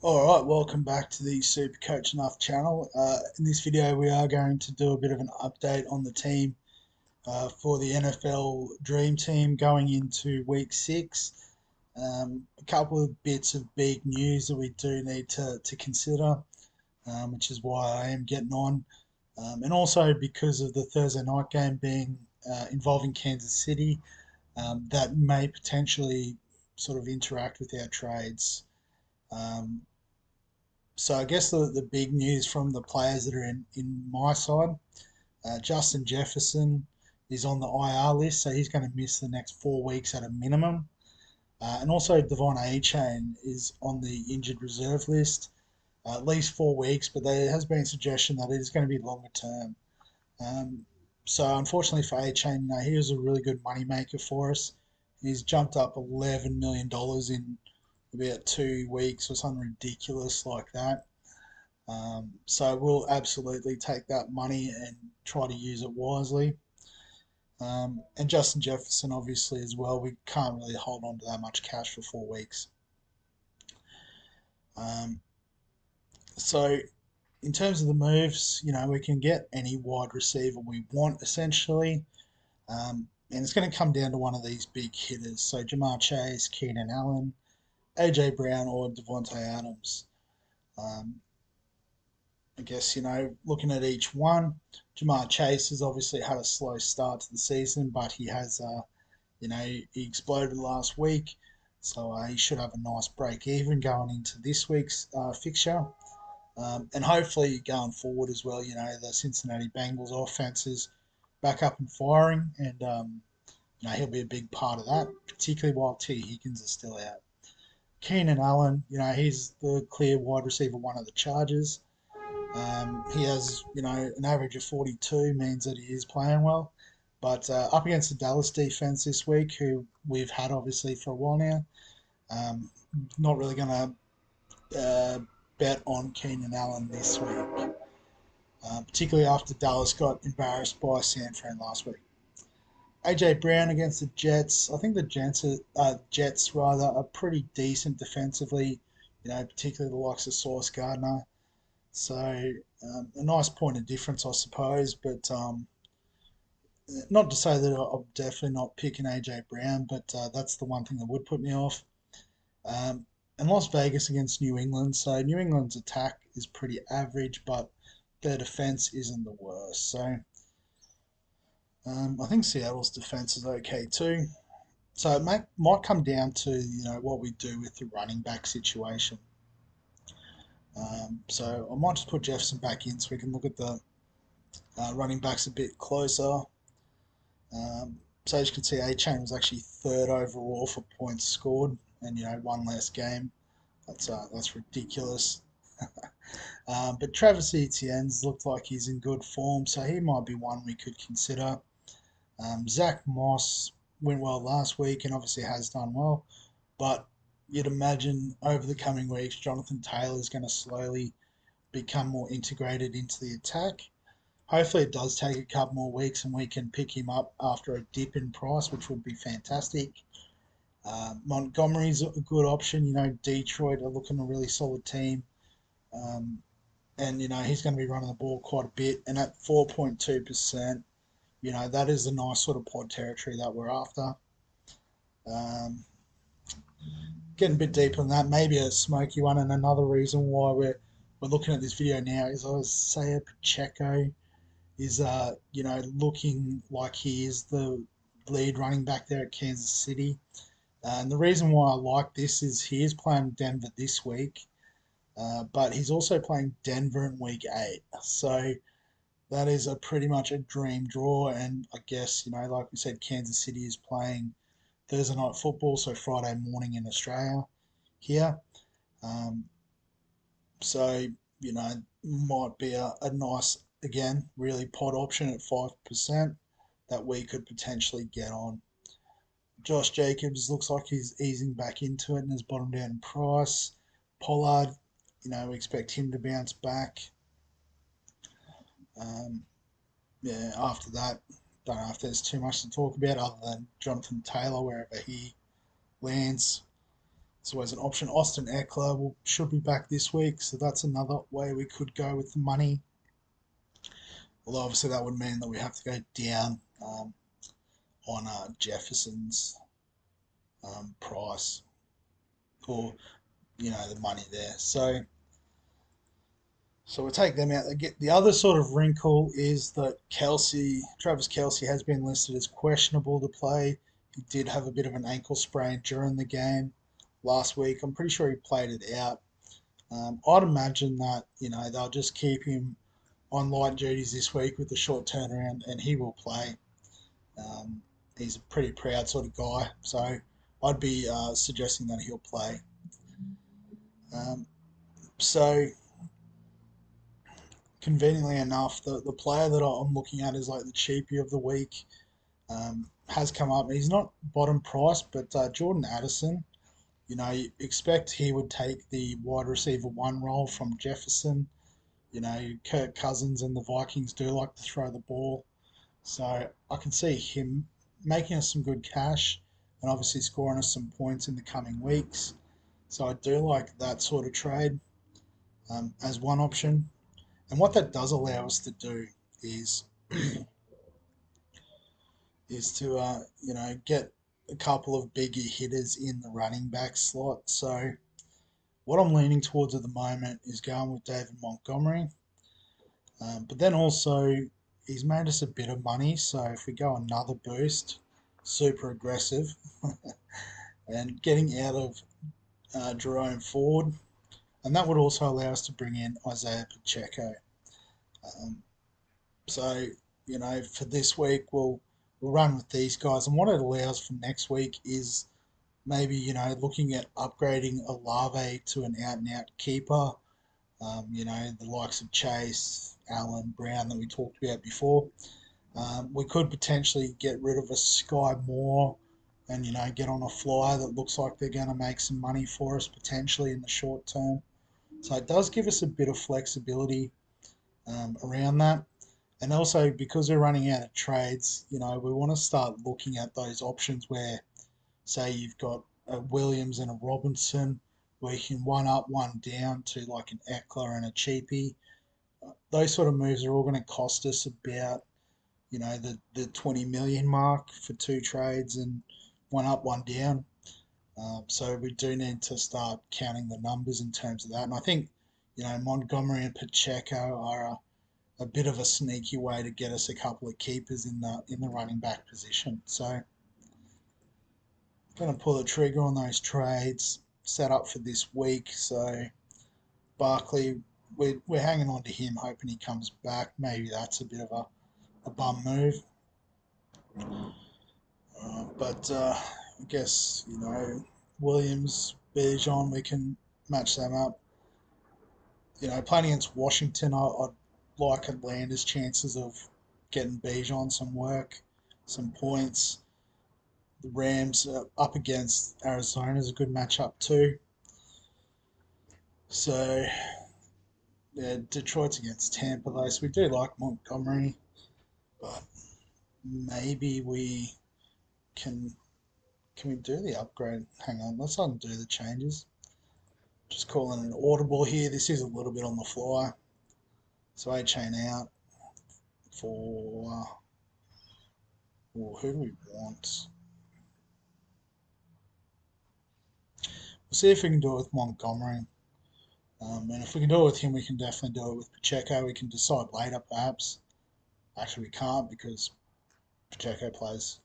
Alright, welcome back to the Super Coach Enough channel. In this video we are going to do a bit of an update on the team for the NFL Dream Team going into Week 6. A couple of bits of big news that we do need to consider, which is why I am getting on. And also because of the Thursday night game being involving Kansas City, that may potentially sort of interact with our trades. Um, So I guess the big news from the players that are in my side, Justin Jefferson is on the IR list, so he's going to miss the next 4 weeks at a minimum. And also Devon A-Chain is on the injured reserve list, at least 4 weeks, but there has been suggestion that it is going to be longer term. Um, so unfortunately for A-Chain, he was a really good money maker for us. He's jumped up $11 million in about 2 weeks or something ridiculous like that. So we'll absolutely take that money and try to use it wisely. And Justin Jefferson, obviously, as well. We can't really hold on to that much cash for 4 weeks. Um, so, in terms of the moves, we can get any wide receiver we want, essentially. And it's going to come down to one of these big hitters. So, Jamar Chase, Keenan Allen, AJ Brown, or Devontae Adams. Um, I guess, looking at each one, Jamar Chase has obviously had a slow start to the season, but he has, he exploded last week. So he should have a nice break even going into this week's fixture. And hopefully going forward as well, the Cincinnati Bengals offense is back up and firing. And, he'll be a big part of that, particularly while T. Higgins is still out. Keenan Allen, he's the clear wide receiver one of the Chargers. He has, an average of 42, means that he is playing well. But up against the Dallas defense this week, who we've had obviously for a while now, um, not really going to bet on Keenan Allen this week, particularly after Dallas got embarrassed by San Fran last week. AJ Brown against the Jets. I think the Jets rather are pretty decent defensively. Particularly the likes of Sauce Gardner. So a nice point of difference, I suppose. But not to say that I'm definitely not picking AJ Brown, but that's the one thing that would put me off. Um, and Las Vegas against New England. So New England's attack is pretty average, but their defense isn't the worst. So I think Seattle's defense is okay too. So it might come down to what we do with the running back situation. So I might just put Jefferson back in so we can look at the running backs a bit closer. So as you can see, A-Chain was actually third overall for points scored, and one less game. That's ridiculous. But Travis Etienne's looked like he's in good form, so he might be one we could consider. Zach Moss went well last week and obviously has done well, but you'd imagine over the coming weeks, Jonathan Taylor is going to slowly become more integrated into the attack. Hopefully, it does take a couple more weeks and we can pick him up after a dip in price, which would be fantastic. Montgomery's a good option. Detroit are looking a really solid team. Um, and, he's going to be running the ball quite a bit. And at 4.2%, that is the nice sort of pod territory that we're after. Um, Getting a bit deeper than that, maybe a smoky one. And another reason why we're looking at this video now is Isaiah Pacheco is looking like he is the lead running back there at Kansas City. And the reason why I like this is he is playing Denver this week, but he's also playing Denver in week 8. So that is a pretty much a dream draw. And I guess, like we said, Kansas City is playing Thursday night football, so Friday morning in Australia here. Um, so, might be a nice, again, really pod option at 5% that we could potentially get on. Josh Jacobs looks like he's easing back into it and has bottomed out in price. Pollard, we expect him to bounce back. Um, yeah, after that, don't know if there's too much to talk about other than Jonathan Taylor, wherever he lands. It's always an option. Austin Eckler should be back this week, so that's another way we could go with the money. Although obviously that would mean that we have to go down on Jefferson's price, or the money there. So we'll take them out. The other sort of wrinkle is that Travis Kelsey, has been listed as questionable to play. He did have a bit of an ankle sprain during the game last week. I'm pretty sure he played it out. I'd imagine that they'll just keep him on light duties this week with the short turnaround, and he will play. Um, he's a pretty proud sort of guy, so I'd be suggesting that he'll play. Um, so conveniently enough, the player that I'm looking at is like the cheapie of the week. Has come up. He's not bottom price, but Jordan Addison. You expect he would take the wide receiver one role from Jefferson. Kirk Cousins and the Vikings do like to throw the ball. So I can see him making us some good cash and obviously scoring us some points in the coming weeks. So I do like that sort of trade as one option. And what that does allow us to do is to get a couple of bigger hitters in the running back slot. So what I'm leaning towards at the moment is going with David Montgomery. But then also, he's made us a bit of money. So if we go another boost, super aggressive, and getting out of Jerome Ford, and that would also allow us to bring in Isaiah Pacheco. Um, so for this week, we'll run with these guys, and what it allows for next week is maybe looking at upgrading Olave to an out and out keeper. The likes of Chase, Allen, Brown that we talked about before. We could potentially get rid of a Sky Moore and get on a flyer that looks like they're going to make some money for us potentially in the short term. So it does give us a bit of flexibility around that. And also because we're running out of trades, we want to start looking at those options where, say, you've got a Williams and a Robinson, where you can one up, one down to like an Eckler and a cheapie. Those sort of moves are all going to cost us about the 20 million mark for two trades and one up, one down. So we do need to start counting the numbers in terms of that. And I think Montgomery and Pacheco are a bit of a sneaky way to get us a couple of keepers in the running back position. So I'm going to pull the trigger on those trades set up for this week. So Barkley, we're hanging on to him, hoping he comes back. Maybe that's a bit of a bum move. But I guess, Williams, Bijan, we can match them up. Playing against Washington, I'd like Atlanta's chances of getting Bijan some work, some points. The Rams up against Arizona is a good matchup too. So, yeah, Detroit's against Tampa though, so we do like Montgomery, but maybe we can we do the upgrade? Hang on, let's undo the changes. Just calling an audible here. This is a little bit on the fly. So A chain out for well, who do we want? We'll see if we can do it with Montgomery. And if we can do it with him, we can definitely do it with Pacheco. We can decide later, perhaps. Actually, we can't because Pacheco plays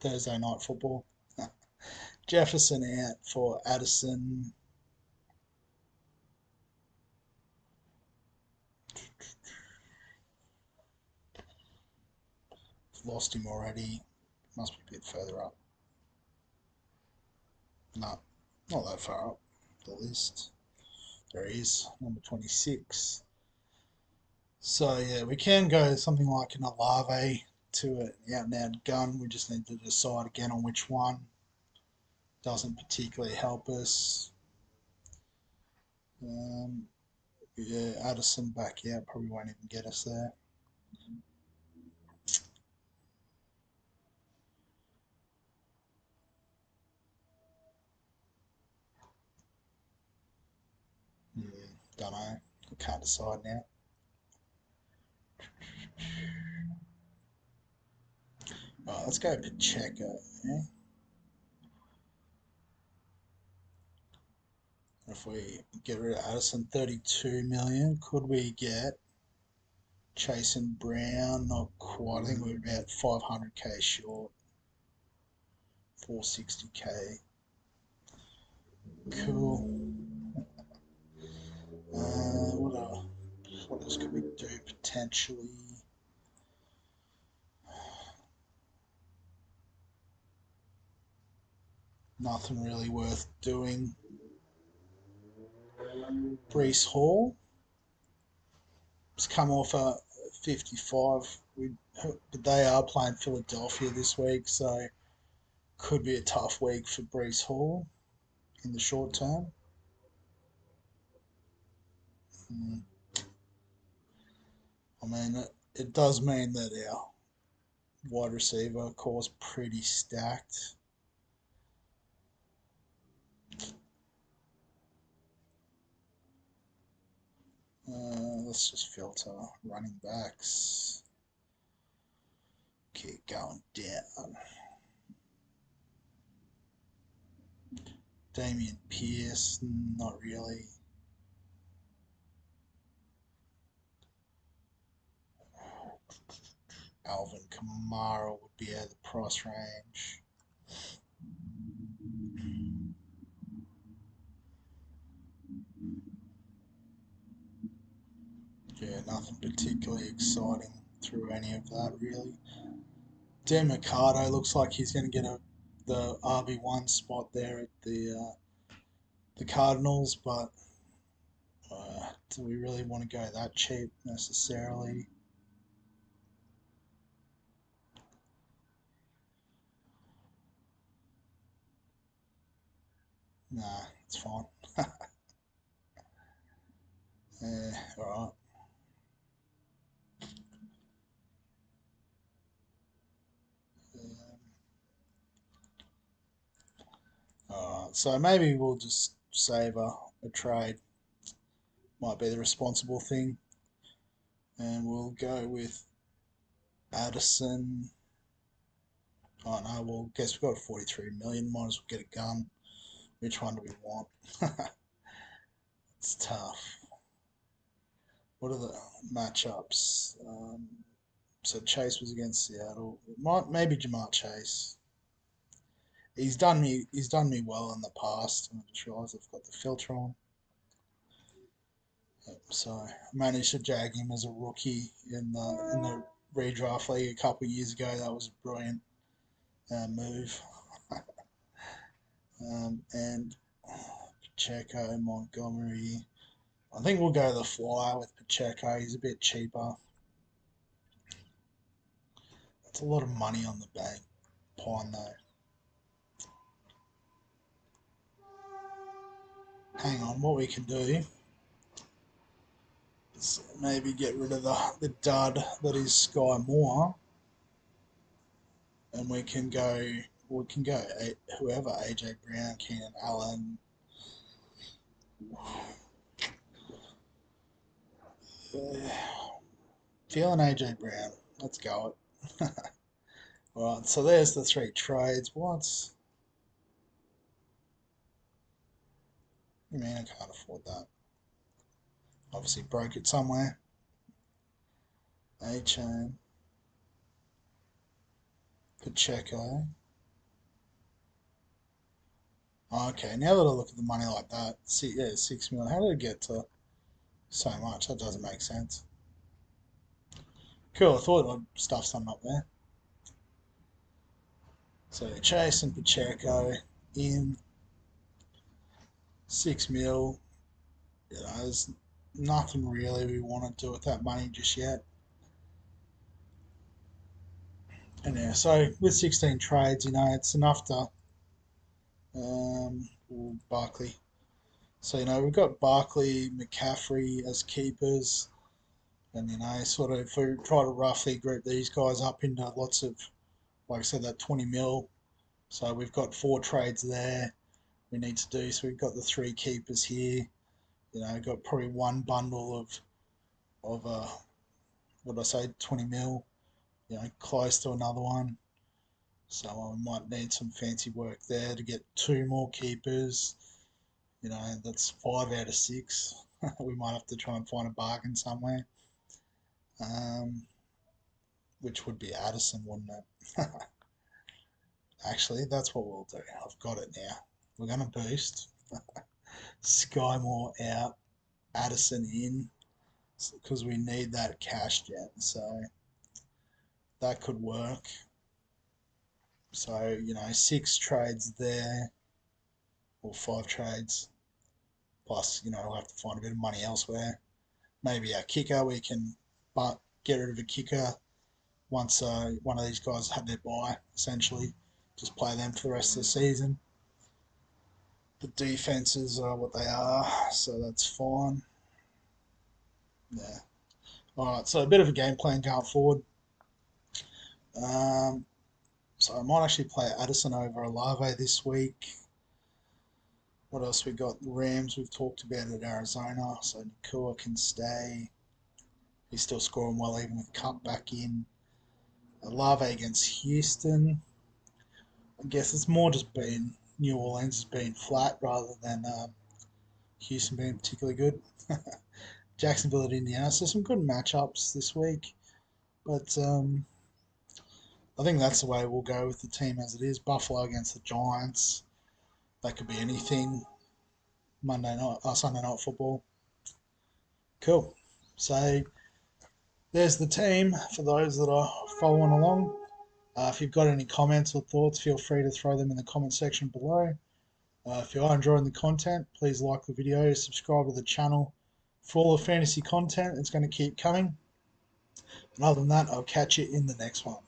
Thursday night football. Jefferson out for Addison. Lost him already. Must be a bit further up. No, not that far up the list. There he is, number 26. So yeah, we can go something like an Olave to an out and out gun. We just need to decide again on which one. Doesn't particularly help us. Um, yeah, Addison back out probably won't even get us there. Don't know. I can't decide now. Right, let's go Pacheco. Yeah? If we get rid of Addison, 32 million, could we get Chase and Brown? Not quite. I think we're about 500k short. 460k. Cool. What else could we do potentially? Nothing really worth doing. Brees Hall has come off a 55. But they are playing Philadelphia this week, so could be a tough week for Brees Hall in the short term. Mm. I mean, it does mean that our wide receiver core is pretty stacked. Let's just filter running backs. Keep going down. Damian Pierce, not really. Alvin Kamara would be out of the price range. Yeah, nothing particularly exciting through any of that, really. Dan Mercado looks like he's going to get the RB1 spot there at the Cardinals, but do we really want to go that cheap necessarily? Nah, it's fine. Yeah, alright. Alright, so maybe we'll just save a trade. Might be the responsible thing. And we'll go with Addison. Oh no, well, guess we've got 43 million. Might as well get a gun. Which one do we want? It's tough. What are the matchups? So Chase was against Seattle. Maybe Jamar Chase. He's done me well in the past. I just realised I've got the filter on. So I managed to jag him as a rookie in the redraft league a couple of years ago. That was a brilliant move. And Pacheco, Montgomery. I think we'll go the flyer with Pacheco. He's a bit cheaper. It's a lot of money on the bank. Pine though. Hang on, what we can do is maybe get rid of the dud that is Sky Moore, and we can go whoever, AJ Brown, Keenan Allen. Feeling AJ Brown. Let's go it. Alright, so there's the three trades. What's you mean I can't afford that? Obviously broke it somewhere. A chain. Pacheco. Okay, now that I look at the money like that, see, yeah, 6 million. How did it get to so much? That doesn't make sense. Cool, I thought I'd stuff something up there. So Chase and Pacheco in 6 mil. There's nothing really we want to do with that money just yet. And yeah, so with 16 trades, it's enough to Barkley. So we've got Barkley, McCaffrey as keepers, and sort of if we try to roughly group these guys up into lots of, like I said, that 20 mil. So we've got four trades there we need to do. So we've got the three keepers here. Got probably one bundle of what did I say, 20 mil, close to another one. So I might need some fancy work there to get two more keepers. That's 5 out of 6. We might have to try and find a bargain somewhere. Um, which would be Addison, wouldn't it? Actually, that's what we'll do. I've got it now. We're going to boost Skymore out, Addison in, because we need that cash gen. So that could work. So, 6 trades there, or 5 trades. Plus, we'll have to find a bit of money elsewhere. Maybe a kicker, we can but get rid of a kicker once one of these guys had their bye, essentially. Just play them for the rest of the season. The defenses are what they are, so that's fine. Yeah. All right, so a bit of a game plan going forward. Um, so I might actually play Addison over Olave this week. What else we got? Rams we've talked about at Arizona, so Nakua can stay. He's still scoring well even with Cup back in. Olave against Houston. I guess it's more just been New Orleans has been flat rather than Houston being particularly good. Jacksonville at Indiana. So some good matchups this week. But I think that's the way we'll go with the team as it is. Buffalo against the Giants. That could be anything. Sunday night football. Cool. So there's the team for those that are following along. If you've got any comments or thoughts, feel free to throw them in the comment section below. If you are enjoying the content, please like the video, subscribe to the channel for all the fantasy content. It's going to keep coming. And other than that, I'll catch you in the next one.